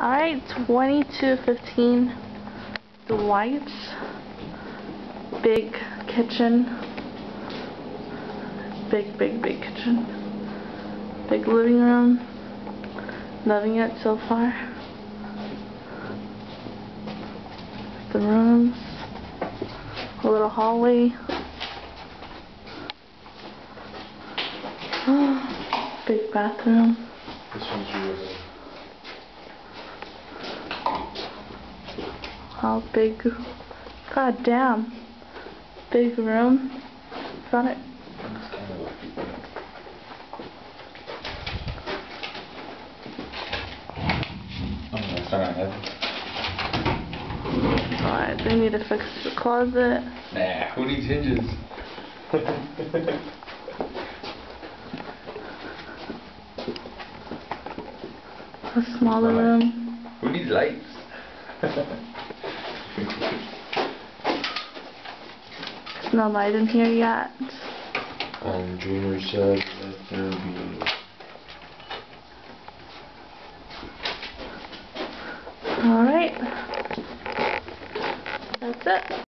Alright, 2215 Dwight's big kitchen. Big kitchen. Big living room. Loving it so far. The rooms. A little hallway. Big bathroom. This one's yours. How big? God damn. Big room. Got it. Oh, that's not heavy. Alright, they need to fix the closet. Nah, who needs hinges? A smaller room. Who needs lights? There's no light in here yet. And Junior said that there'll be... Alright. That's it.